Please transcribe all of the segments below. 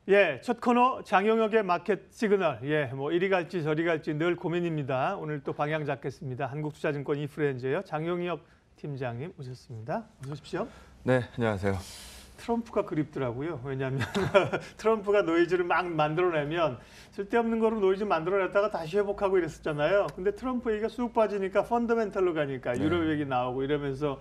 예, 첫 코너 장영혁의 마켓 시그널. 예, 뭐 이리 갈지 저리 갈지 늘 고민입니다. 오늘 또 방향 잡겠습니다. 한국투자증권 이프렌즈예요. 장영혁 팀장님 오셨습니다. 어서 오십시오. 네, 안녕하세요. 트럼프가 그립더라고요. 왜냐하면 트럼프가 노이즈를 막 만들어내면 쓸데없는 거로 노이즈 만들어냈다가 다시 회복하고 이랬었잖아요. 근데 트럼프 얘기가 쑥 빠지니까 펀더멘털로 가니까 네. 유럽 얘기 나오고 이러면서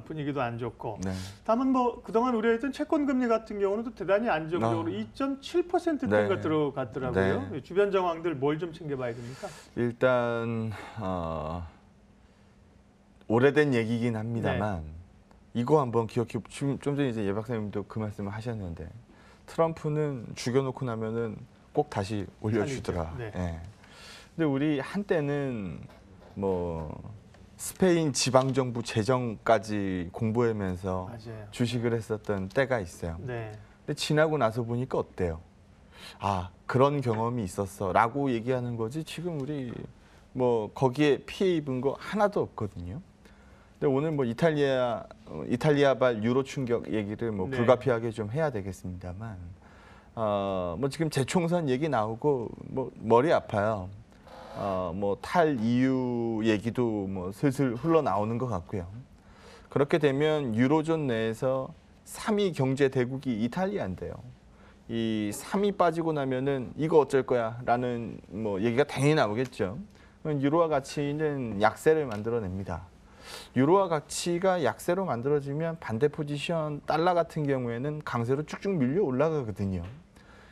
분위기도 안 좋고. 네. 다만 뭐 그동안 우려했던 채권 금리 같은 경우는 또 대단히 안정적으로 2.7%대가 네. 들어갔더라고요. 네. 주변 정황들 뭘 좀 챙겨봐야 됩니까? 일단 오래된 얘기긴 합니다만 이거 한번 기억해. 좀 전에 이제 예 박사님도 그 말씀을 하셨는데 트럼프는 죽여놓고 나면은 꼭 다시 올려주더라. 네. 예. 근데 우리 한때는 뭐 스페인 지방 정부 재정까지 공부하면서 맞아요. 주식을 했었던 때가 있어요. 네. 근데 지나고 나서 보니까 어때요? 아, 그런 경험이 있었어라고 얘기하는 거지. 지금 우리 뭐 거기에 피해 입은 거 하나도 없거든요. 근데 오늘 뭐 이탈리아발 유로 충격 얘기를 뭐 네. 불가피하게 좀 해야 되겠습니다만, 뭐 지금 재총선 얘기 나오고 뭐 머리 아파요. 뭐 탈EU 얘기도 뭐 슬슬 흘러나오는 것 같고요. 그렇게 되면 유로존 내에서 3위 경제 대국이 이탈리아인데요. 이 3위 빠지고 나면은 이거 어쩔 거야라는 뭐 얘기가 당연히 나오겠죠. 유로화 가치는 약세를 만들어냅니다. 유로화 가치가 약세로 만들어지면 반대 포지션 달러 같은 경우에는 강세로 쭉쭉 밀려 올라가거든요.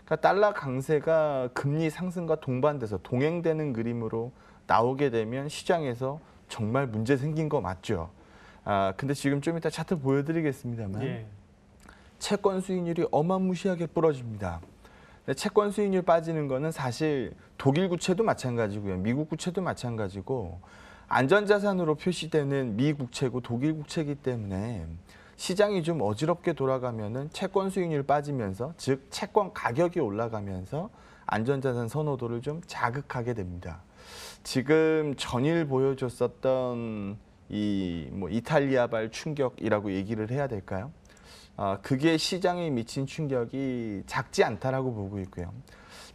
그러니까 달러 강세가 금리 상승과 동반돼서 동행되는 그림으로 나오게 되면 시장에서 정말 문제 생긴 거 맞죠. 근데 지금 좀 이따 차트 보여드리겠습니다만 예. 채권 수익률이 어마무시하게 부러집니다. 채권 수익률 빠지는 거는 사실 독일 국채도 마찬가지고요. 미국 국채도 마찬가지고 안전자산으로 표시되는 미 국채고 독일 국채이기 때문에 시장이 좀 어지럽게 돌아가면은 채권 수익률 빠지면서 즉 채권 가격이 올라가면서 안전자산 선호도를 좀 자극하게 됩니다. 지금 전일 보여줬었던 이 뭐 이탈리아발 충격이라고 얘기를 해야 될까요? 그게 시장에 미친 충격이 작지 않다라고 보고 있고요.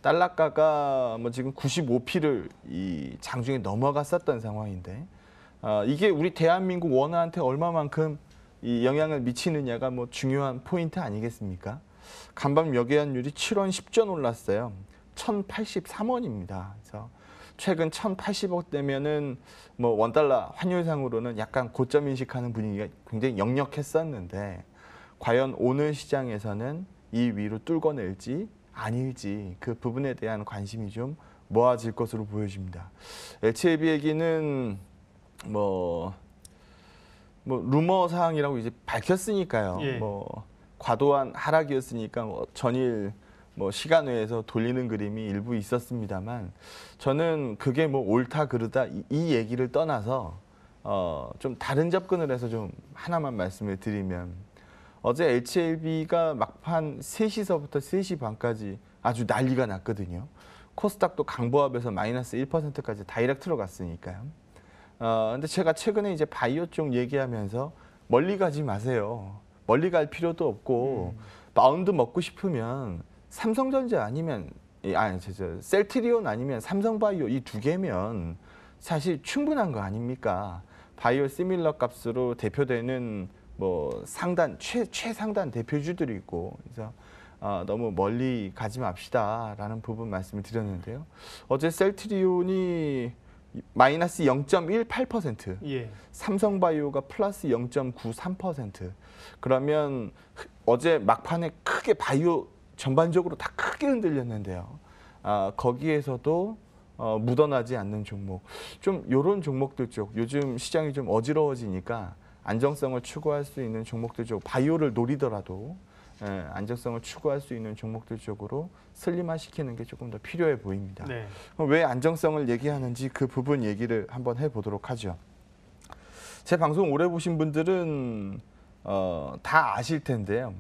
달러가가 뭐 지금 95피를 이 장중에 넘어갔었던 상황인데 이게 우리 대한민국 원화한테 얼마만큼 이 영향을 미치느냐가 뭐 중요한 포인트 아니겠습니까? 간밤 여계환율이 7원 10전 올랐어요. 1,083원입니다. 그래서 최근 1,080억 되면은 뭐 원달러 환율상으로는 약간 고점 인식하는 분위기가 굉장히 역력했었는데 과연 오늘 시장에서는 이 위로 뚫어낼지 아닐지 그 부분에 대한 관심이 좀 모아질 것으로 보여집니다. LCLB 얘기는 뭐 루머 사항이라고 이제 밝혔으니까요. 예. 뭐 과도한 하락이었으니까 뭐 전일 뭐 시간 외에서 돌리는 그림이 일부 있었습니다만 저는 그게 뭐 옳다 그르다 이 얘기를 떠나서 좀 다른 접근을 해서 좀 하나만 말씀을 드리면 어제 LCLB가 막판 3시서부터 3시 반까지 아주 난리가 났거든요. 코스닥도 강보합에서 마이너스 1%까지 다이렉트로 갔으니까요. 근데 제가 최근에 이제 바이오 쪽 얘기하면서 멀리 가지 마세요. 멀리 갈 필요도 없고 마운드 먹고 싶으면 삼성전자 아니면 셀트리온 아니면 삼성바이오 이 두 개면 사실 충분한 거 아닙니까? 바이오 시밀러 값으로 대표되는 뭐 상단 최상단 대표주들이 있고 그래서 너무 멀리 가지 맙시다라는 부분 말씀을 드렸는데요. 어제 셀트리온이 마이너스 0.18%, 예. 삼성바이오가 플러스 0.93%. 그러면 어제 막판에 크게 바이오 전반적으로 다 크게 흔들렸는데요. 거기에서도 묻어나지 않는 종목, 좀 이런 종목들 쪽 요즘 시장이 좀 어지러워지니까 안정성을 추구할 수 있는 종목들 쪽 바이오를 노리더라도 안정성을 추구할 수 있는 종목들 쪽으로 슬림화시키는 게 조금 더 필요해 보입니다. 네. 왜 안정성을 얘기하는지 그 부분 얘기를 한번 해보도록 하죠. 제 방송 오래 보신 분들은 다 아실 텐데요.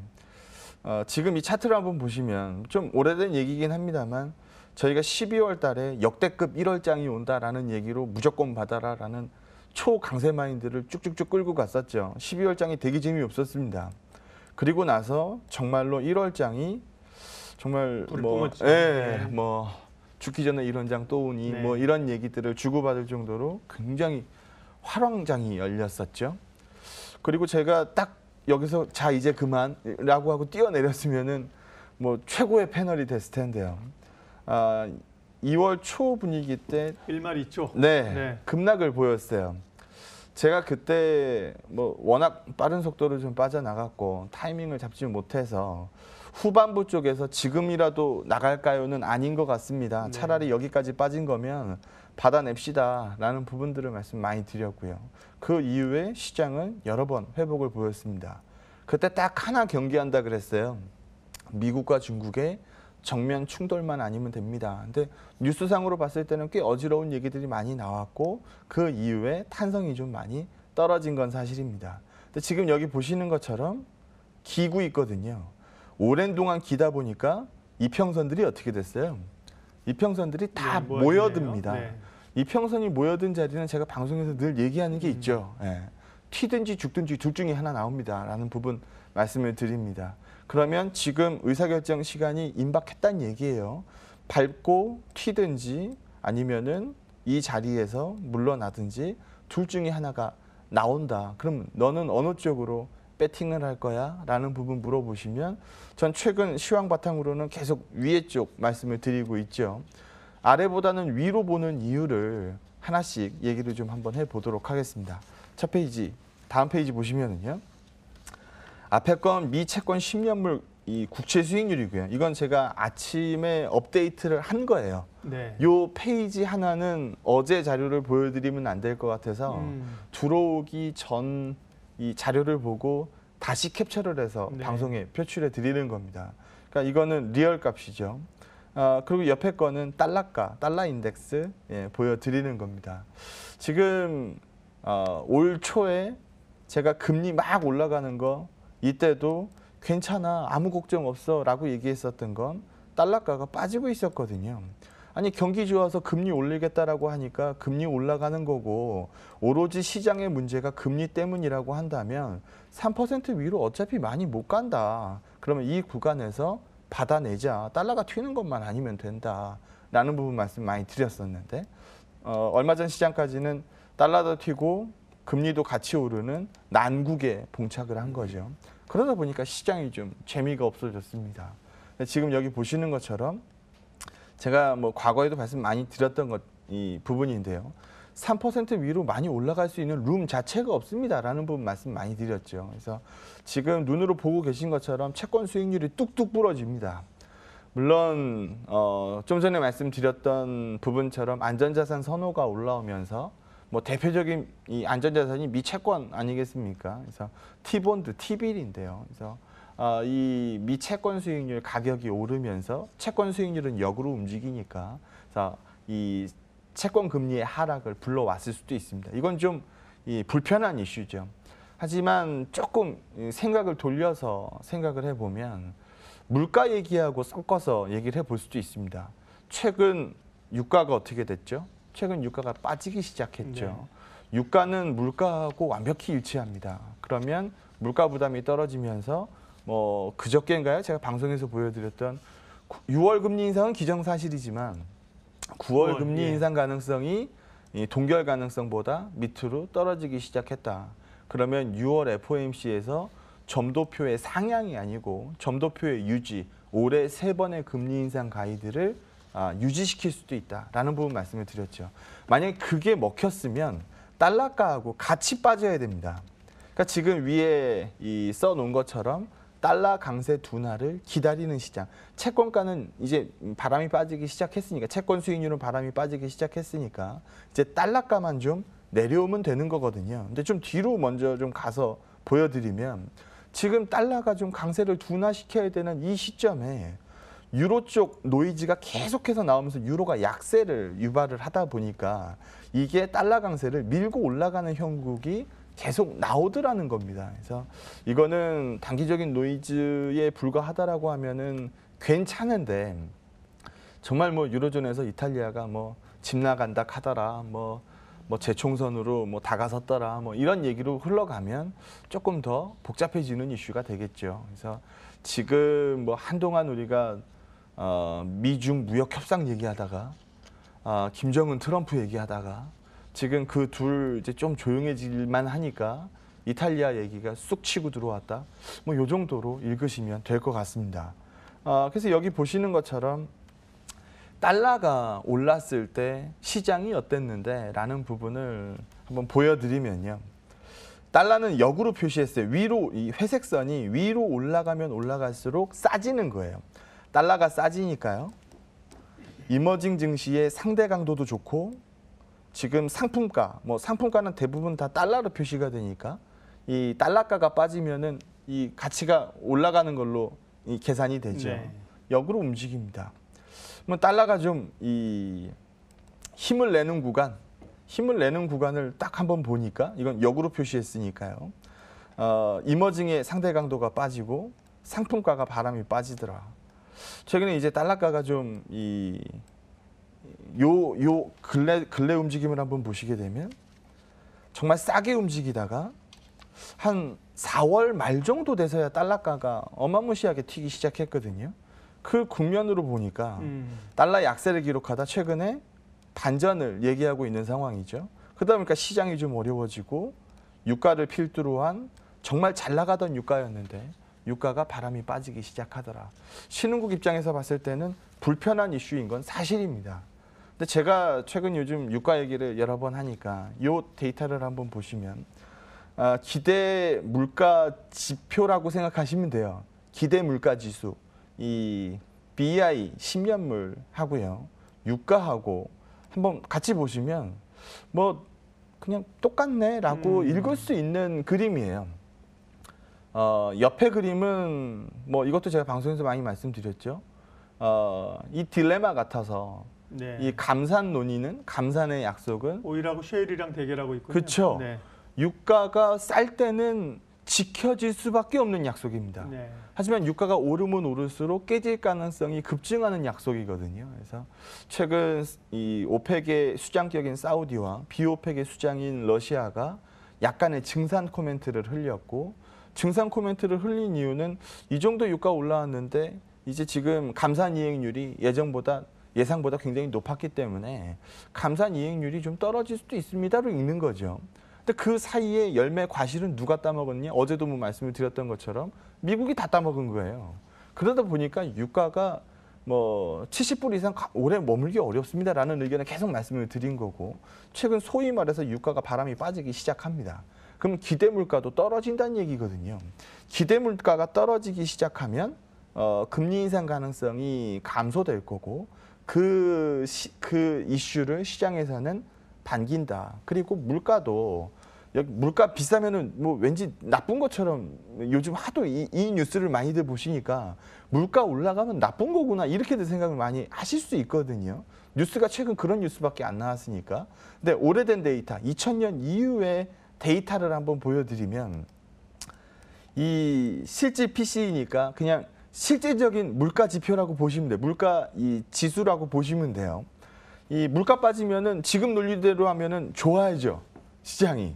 지금 이 차트를 한번 보시면 좀 오래된 얘기긴 합니다만 저희가 12월 달에 역대급 1월장이 온다라는 얘기로 무조건 받아라라는 초강세 마인드를 쭉쭉쭉 끌고 갔었죠. 12월장이 되게 재미없었습니다. 그리고 나서 정말로 1월장이 정말 불을 뭐, 뿜었죠. 예, 네. 뭐 죽기 전에 이런 장 또 오니 네. 뭐 이런 얘기들을 주고받을 정도로 굉장히 화랑장이 열렸었죠. 그리고 제가 딱 여기서 자 이제 그만라고 하고 뛰어내렸으면은 뭐 최고의 패널이 됐을 텐데요. 2월 초 분위기 때 일말 있죠. 네, 급락을 보였어요. 제가 그때 뭐 워낙 빠른 속도로 좀 빠져나갔고 타이밍을 잡지 못해서 후반부 쪽에서 지금이라도 나갈까요는 아닌 것 같습니다. 네. 차라리 여기까지 빠진 거면 받아냅시다라는 부분들을 말씀 많이 드렸고요. 그 이후에 시장은 여러 번 회복을 보였습니다. 그때 딱 하나 경계한다 그랬어요. 미국과 중국의 정면 충돌만 아니면 됩니다. 근데 뉴스상으로 봤을 때는 꽤 어지러운 얘기들이 많이 나왔고 그 이후에 탄성이 좀 많이 떨어진 건 사실입니다. 근데 지금 여기 보시는 것처럼 기고 있거든요. 오랜 동안 기다 보니까 이평선들이 어떻게 됐어요? 이평선들이 다 네, 모여듭니다. 네. 이평선이 모여든 자리는 제가 방송에서 늘 얘기하는 게 있죠. 예. 튀든지 죽든지 둘 중에 하나 나옵니다라는 부분 말씀을 드립니다. 그러면 지금 의사결정 시간이 임박했다는 얘기예요. 밟고 튀든지 아니면은 이 자리에서 물러나든지 둘 중에 하나가 나온다. 그럼 너는 어느 쪽으로 배팅을 할 거야? 라는 부분 물어보시면 전 최근 시황 바탕으로는 계속 위에 쪽 말씀을 드리고 있죠. 아래보다는 위로 보는 이유를 하나씩 얘기를 좀 한번 해보도록 하겠습니다. 첫 페이지, 다음 페이지 보시면은요. 앞에 건 미 채권 10년물 이 국채 수익률이고요. 이건 제가 아침에 업데이트를 한 거예요. 네. 요 페이지 하나는 어제 자료를 보여드리면 안 될 것 같아서 들어오기 전 이 자료를 보고 다시 캡처를 해서 네. 방송에 표출해 드리는 겁니다. 그러니까 이거는 리얼 값이죠. 그리고 옆에 거는 달러가, 달러 인덱스 보여드리는 겁니다. 지금 올 초에 제가 금리 막 올라가는 거 이때도 괜찮아 아무 걱정 없어 라고 얘기했었던 건 달러가가 빠지고 있었거든요. 아니 경기 좋아서 금리 올리겠다라고 하니까 금리 올라가는 거고 오로지 시장의 문제가 금리 때문이라고 한다면 3% 위로 어차피 많이 못 간다. 그러면 이 구간에서 받아내자. 달러가 튀는 것만 아니면 된다라는 부분 말씀 많이 드렸었는데 얼마 전 시장까지는 달러도 튀고 금리도 같이 오르는 난국에 봉착을 한 거죠. 그러다 보니까 시장이 좀 재미가 없어졌습니다. 지금 여기 보시는 것처럼 제가 뭐 과거에도 말씀 많이 드렸던 이 부분인데요. 3% 위로 많이 올라갈 수 있는 룸 자체가 없습니다라는 부분 말씀 많이 드렸죠. 그래서 지금 눈으로 보고 계신 것처럼 채권 수익률이 뚝뚝 부러집니다. 물론 좀 전에 말씀드렸던 부분처럼 안전자산 선호가 올라오면서 뭐 대표적인 이 안전자산이 미채권 아니겠습니까? 그래서 T본드, T빌인데요. 그래서 이 미채권 수익률 가격이 오르면서 채권 수익률은 역으로 움직이니까 그래서 이 채권 금리의 하락을 불러왔을 수도 있습니다. 이건 좀 불편한 이슈죠. 하지만 조금 생각을 돌려서 생각을 해보면 물가 얘기하고 섞어서 얘기를 해볼 수도 있습니다. 최근 유가가 어떻게 됐죠? 최근 유가가 빠지기 시작했죠. 네. 유가는 물가하고 완벽히 일치합니다. 그러면 물가 부담이 떨어지면서 뭐 그저께인가요? 제가 방송에서 보여드렸던 6월 금리 인상은 기정사실이지만 9월 금리 인상 가능성이 동결 가능성보다 밑으로 떨어지기 시작했다. 그러면 6월 FOMC에서 점도표의 상향이 아니고 점도표의 유지, 올해 3번의 금리 인상 가이드를 유지시킬 수도 있다라는 부분 말씀을 드렸죠. 만약에 그게 먹혔으면 달러가하고 같이 빠져야 됩니다. 그러니까 지금 위에 써놓은 것처럼 달러 강세 둔화를 기다리는 시장. 채권가는 이제 바람이 빠지기 시작했으니까 채권 수익률은 바람이 빠지기 시작했으니까 이제 달러가만 좀 내려오면 되는 거거든요. 근데 좀 뒤로 먼저 좀 가서 보여드리면 지금 달러가 좀 강세를 둔화시켜야 되는 이 시점에 유로 쪽 노이즈가 계속해서 나오면서 유로가 약세를 유발을 하다 보니까 이게 달러 강세를 밀고 올라가는 형국이 계속 나오더라는 겁니다. 그래서 이거는 단기적인 노이즈에 불과하다라고 하면은 괜찮은데 정말 뭐 유로존에서 이탈리아가 뭐 집 나간다 하더라, 뭐 재총선으로 뭐 다가섰더라, 뭐 이런 얘기로 흘러가면 조금 더 복잡해지는 이슈가 되겠죠. 그래서 지금 뭐 한동안 우리가 미중 무역 협상 얘기하다가 김정은 트럼프 얘기하다가 지금 그 둘 이제 좀 조용해질만 하니까 이탈리아 얘기가 쑥 치고 들어왔다. 뭐 요 정도로 읽으시면 될 것 같습니다. 그래서 여기 보시는 것처럼 달러가 올랐을 때 시장이 어땠는데 라는 부분을 한번 보여드리면요. 달러는 역으로 표시했어요. 위로 이 회색 선이 위로 올라가면 올라갈수록 싸지는 거예요. 달러가 싸지니까요. 이머징 증시의 상대 강도도 좋고 지금 상품가, 뭐 상품가는 대부분 다 달러로 표시가 되니까 이 달러가가 빠지면은 이 가치가 올라가는 걸로 이 계산이 되죠. 네. 역으로 움직입니다. 뭐 달러가 좀 이 힘을 내는 구간을 딱 한번 보니까 이건 역으로 표시했으니까요. 이머징의 상대 강도가 빠지고 상품가가 바람이 빠지더라. 최근에 이제 달러가가 좀 요 근래 움직임을 한번 보시게 되면 정말 싸게 움직이다가 한 4월 말 정도 돼서야 달러가가 어마무시하게 튀기 시작했거든요. 그 국면으로 보니까 달러 약세를 기록하다 최근에 반전을 얘기하고 있는 상황이죠. 그러다 보니까 시장이 좀 어려워지고 유가를 필두로 한 정말 잘 나가던 유가였는데 유가가 바람이 빠지기 시작하더라. 신흥국 입장에서 봤을 때는 불편한 이슈인 건 사실입니다. 근데 제가 최근 요즘 유가 얘기를 여러 번 하니까 이 데이터를 한번 보시면 기대 물가 지표라고 생각하시면 돼요. 기대 물가 지수, 이 BI 10년물 하고요. 유가하고 한번 같이 보시면 뭐 그냥 똑같네라고 읽을 수 있는 그림이에요. 옆에 그림은 뭐 이것도 제가 방송에서 많이 말씀드렸죠. 이 딜레마 같아서 네. 이 감산 논의는 감산의 약속은 오일하고 쉐일이랑 대결하고 있군요. 그렇죠. 네. 유가가 쌀 때는 지켜질 수밖에 없는 약속입니다. 네. 하지만 유가가 오르면 오를수록 깨질 가능성이 급증하는 약속이거든요. 그래서 최근 이 오펙의 수장격인 사우디와 비오펙의 수장인 러시아가 약간의 증산 코멘트를 흘렸고 증산 코멘트를 흘린 이유는 이 정도 유가 올라왔는데 이제 지금 감산 이행률이 예상보다 굉장히 높았기 때문에 감산 이행률이 좀 떨어질 수도 있습니다로 읽는 거죠. 근데 그 사이에 열매 과실은 누가 따먹었냐? 어제도 뭐 말씀을 드렸던 것처럼 미국이 다 따먹은 거예요. 그러다 보니까 유가가 뭐 70불 이상 오래 머물기 어렵습니다라는 의견을 계속 말씀을 드린 거고 최근 소위 말해서 유가가 바람이 빠지기 시작합니다. 그럼 기대 물가도 떨어진다는 얘기거든요. 기대 물가가 떨어지기 시작하면 금리 인상 가능성이 감소될 거고 그 이슈를 시장에서는 반긴다. 그리고 물가도 여기 물가 비싸면은 뭐 왠지 나쁜 것처럼 요즘 하도 이 뉴스를 많이들 보시니까 물가 올라가면 나쁜 거구나 이렇게들 생각을 많이 하실 수 있거든요. 뉴스가 최근 그런 뉴스밖에 안 나왔으니까. 근데 오래된 데이터, 2000년 이후의 데이터를 한번 보여드리면 이 실질 PC니까 그냥 실제적인 물가 지표라고 보시면 돼요. 물가 이 지수라고 보시면 돼요. 이 물가 빠지면은 지금 논리대로 하면은 좋아야죠 시장이.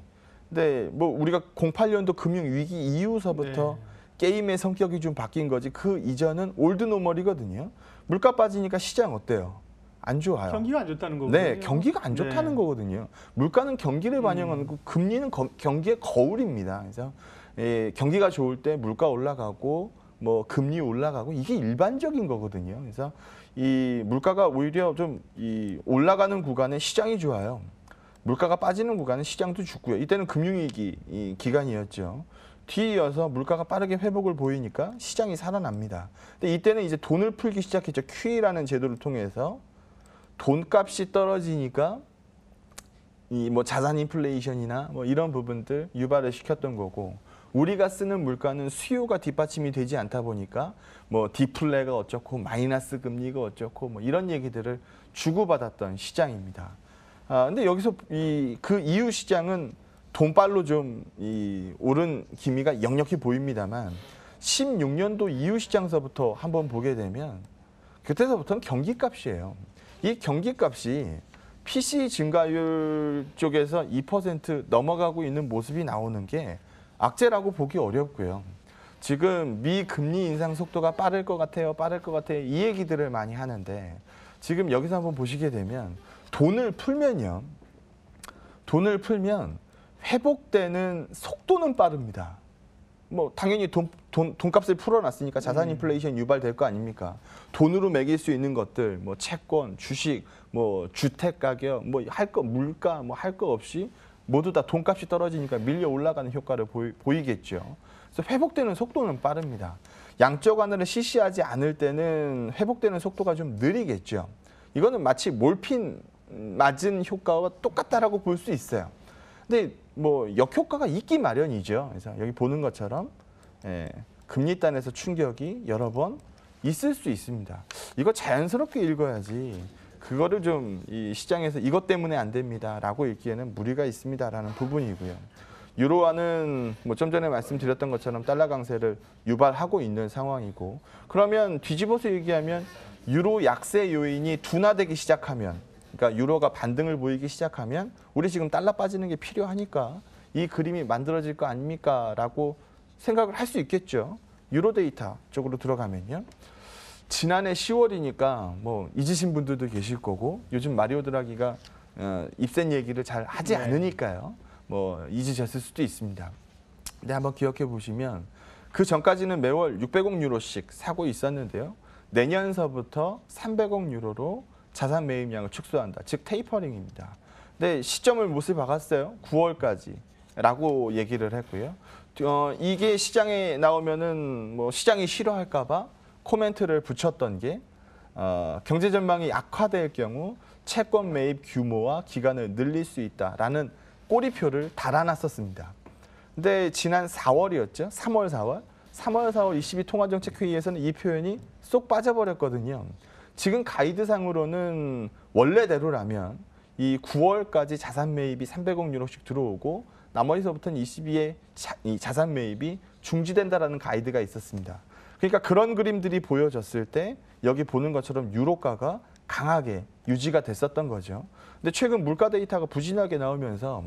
근데 뭐 우리가 08년도 금융 위기 이후서부터 게임의 성격이 좀 바뀐 거지 그 이전은 올드 노멀이거든요. 물가 빠지니까 시장 어때요? 안 좋아요. 경기가 안 좋다는 거거든요. 네, 경기가 안 좋다는 거거든요. 물가는 경기를 반영하는 거고 금리는 경기의 거울입니다. 그래서 경기가 좋을 때 물가 올라가고 뭐 금리 올라가고 이게 일반적인 거거든요. 그래서 이 물가가 오히려 좀 이 올라가는 구간에 시장이 좋아요. 물가가 빠지는 구간은 시장도 죽고요. 이때는 금융위기 기간이었죠. 뒤이어서 물가가 빠르게 회복을 보이니까 시장이 살아납니다. 근데 이때는 이제 돈을 풀기 시작했죠. QE라는 제도를 통해서 돈값이 떨어지니까 이 뭐 자산 인플레이션이나 뭐 이런 부분들 유발을 시켰던 거고 우리가 쓰는 물가는 수요가 뒷받침이 되지 않다 보니까 뭐 디플레가 어쩌고 마이너스 금리가 어쩌고 뭐 이런 얘기들을 주고받았던 시장입니다. 근데 여기서 그 이후 시장은 돈발로 좀 오른 기미가 역력히 보입니다만 16년도 이후 시장서부터 한번 보게 되면 그때서부터는 경기값이에요. 이 경기값이 PC 증가율 쪽에서 2% 넘어가고 있는 모습이 나오는 게 악재라고 보기 어렵고요. 지금 미 금리 인상 속도가 빠를 것 같아요. 빠를 것 같아요. 이 얘기들을 많이 하는데 지금 여기서 한번 보시게 되면 돈을 풀면 회복되는 속도는 빠릅니다. 뭐 당연히 돈값을 풀어놨으니까 자산 인플레이션 유발될 거 아닙니까? 돈으로 매길 수 있는 것들, 뭐 채권, 주식, 뭐 주택 가격, 뭐 할 거 물가, 뭐 할 거 없이 모두 다 돈값이 떨어지니까 밀려 올라가는 효과를 보이겠죠. 그래서 회복되는 속도는 빠릅니다. 양적 완화를 실시하지 않을 때는 회복되는 속도가 좀 느리겠죠. 이거는 마치 몰핀 맞은 효과와 똑같다라고 볼 수 있어요. 근데 뭐 역효과가 있기 마련이죠. 그래서 여기 보는 것처럼 금리 단에서 충격이 여러 번 있을 수 있습니다. 이거 자연스럽게 읽어야지. 그거를 좀 이 시장에서 이것 때문에 안 됩니다라고 읽기에는 무리가 있습니다라는 부분이고요. 유로화는 뭐 좀 전에 말씀드렸던 것처럼 달러 강세를 유발하고 있는 상황이고, 그러면 뒤집어서 얘기하면 유로 약세 요인이 둔화되기 시작하면, 그러니까 유로가 반등을 보이기 시작하면 우리 지금 달러 빠지는 게 필요하니까 이 그림이 만들어질 거 아닙니까? 라고 생각을 할 수 있겠죠. 유로 데이터 쪽으로 들어가면요. 지난해 10월이니까 뭐 잊으신 분들도 계실 거고, 요즘 마리오 드라기가 입센 얘기를 잘 하지 않으니까요. 뭐 잊으셨을 수도 있습니다. 근데 한번 기억해 보시면 그 전까지는 매월 600억 유로씩 사고 있었는데요. 내년서부터 300억 유로로 자산 매입량을 축소한다. 즉 테이퍼링입니다. 근데 시점을 못을 박았어요. 9월까지라고 얘기를 했고요. 이게 시장에 나오면은 뭐 시장이 싫어할까 봐 코멘트를 붙였던 게 경제 전망이 악화될 경우 채권 매입 규모와 기간을 늘릴 수 있다라는 꼬리표를 달아놨었습니다. 근데 지난 4월이었죠. 3월, 4월 22 통화정책회의에서는 이 표현이 쏙 빠져버렸거든요. 지금 가이드상으로는 원래대로라면 이 9월까지 자산 매입이 300억 유로씩 들어오고 나머지서부터는 22에 이 자산 매입이 중지된다라는 가이드가 있었습니다. 그러니까 그런 그림들이 보여졌을 때 여기 보는 것처럼 유로가가 강하게 유지가 됐었던 거죠. 근데 최근 물가 데이터가 부진하게 나오면서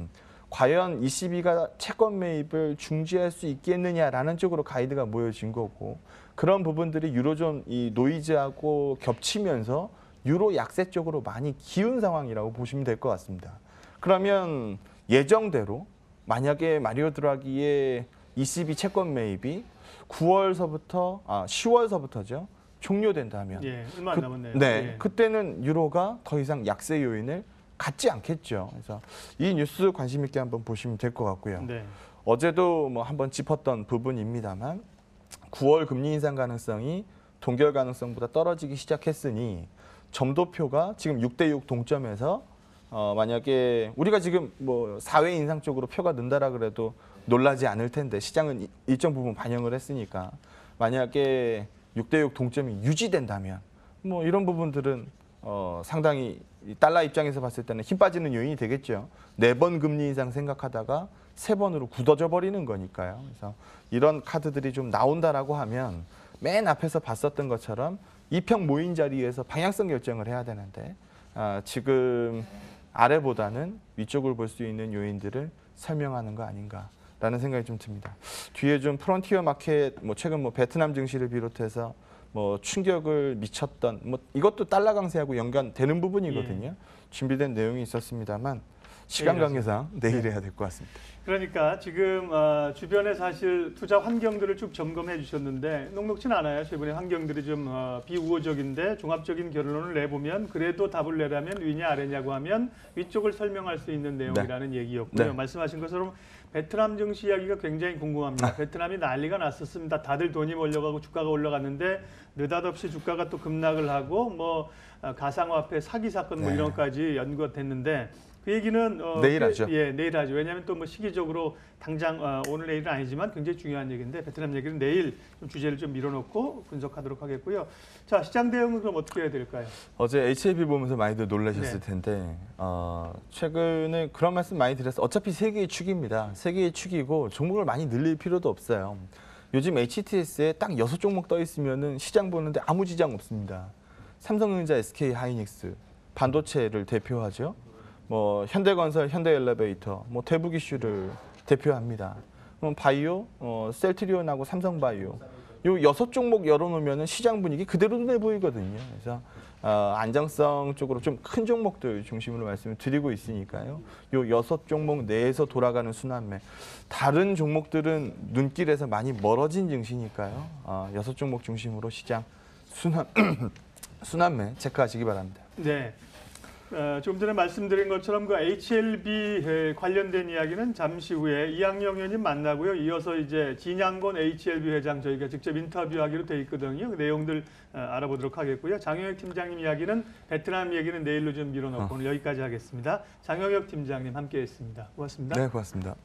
과연 ECB가 채권 매입을 중지할 수 있겠느냐라는 쪽으로 가이드가 모여진 거고, 그런 부분들이 유로존 이 노이즈하고 겹치면서 유로 약세 쪽으로 많이 기운 상황이라고 보시면 될 것 같습니다. 그러면 예정대로 만약에 마리오 드라기의 ECB 채권 매입이 10월서부터죠. 종료된다면 얼마 안 남았네요. 네, 그때는 유로가 더 이상 약세 요인을 갖지 않겠죠. 그래서 이 뉴스 관심 있게 한번 보시면 될 것 같고요. 네. 어제도 뭐 한번 짚었던 부분입니다만 9월 금리 인상 가능성이 동결 가능성보다 떨어지기 시작했으니 점도표가 지금 6대6 동점에서 만약에 우리가 지금 뭐 4회 인상 쪽으로 표가 는다라 그래도 놀라지 않을 텐데 시장은 일정 부분 반영을 했으니까 만약에 6대6 동점이 유지된다면 뭐 이런 부분들은 상당히 달러 입장에서 봤을 때는 힘 빠지는 요인이 되겠죠. 4번 금리 인상 생각하다가 3번으로 굳어져 버리는 거니까요. 그래서 이런 카드들이 좀 나온다라고 하면 맨 앞에서 봤었던 것처럼 이평 모인 자리에서 방향성 결정을 해야 되는데 지금 아래보다는 위쪽을 볼 수 있는 요인들을 설명하는 거 아닌가라는 생각이 좀 듭니다. 뒤에 좀 프론티어 마켓, 뭐 최근 뭐 베트남 증시를 비롯해서 뭐 충격을 미쳤던 뭐 이것도 달러 강세하고 연관되는 부분이거든요. 준비된 내용이 있었습니다만 시간 관계상 내일 해야 될 것 같습니다. 그러니까 지금 주변에 사실 투자 환경들을 쭉 점검해 주셨는데 녹록지는 않아요. 최근에 환경들이 좀 비우호적인데 종합적인 결론을 내보면 그래도 답을 내라면 위냐 아래냐고 하면 위쪽을 설명할 수 있는 내용이라는 얘기였고요. 말씀하신 것처럼 베트남 증시 이야기가 굉장히 궁금합니다. 베트남이 난리가 났었습니다. 다들 돈이 몰려가고 주가가 올라갔는데 느닷없이 주가가 또 급락을 하고 뭐 가상화폐 사기 사건 뭐 이런 것까지 연구됐는데 그 얘기는 내일 하죠. 내일 하죠. 왜냐하면 또 뭐 시기적으로 당장 오늘 내일은 아니지만 굉장히 중요한 얘기인데 베트남 얘기는 내일 좀 주제를 좀 밀어놓고 분석하도록 하겠고요. 자, 시장 대응은 그럼 어떻게 해야 될까요? 어제 HLB 보면서 많이들 놀라셨을 텐데 최근에 그런 말씀 많이 드렸어요. 어차피 세계의 축입니다. 세계의 축이고 종목을 많이 늘릴 필요도 없어요. 요즘 HTS에 딱 6종목 떠 있으면은 시장 보는데 아무 지장 없습니다. 삼성전자, SK 하이닉스, 반도체를 대표하죠. 뭐 현대건설, 현대엘리베이터, 뭐 대북 이슈를 대표합니다. 바이오, 셀트리온하고 삼성바이오. 요 6종목 열어놓으면 시장 분위기 그대로 눈에 보이거든요. 그래서 안정성 쪽으로 좀 큰 종목들 중심으로 말씀을 드리고 있으니까요. 요 6종목 내에서 돌아가는 순환매. 다른 종목들은 눈길에서 많이 멀어진 증시니까요. 6종목 중심으로 시장 순환매 체크하시기 바랍니다. 네. 좀 전에 말씀드린 것처럼 그 HLB 관련된 이야기는 잠시 후에 이학영 의원님 만나고요. 이어서 이제 진양곤 HLB 회장 저희가 직접 인터뷰하기로 돼 있거든요. 그 내용들 알아보도록 하겠고요. 장영혁 팀장님 이야기는 베트남 얘기는 내일로 좀 미뤄놓고 오늘 여기까지 하겠습니다. 장영혁 팀장님 함께했습니다. 고맙습니다. 네, 고맙습니다.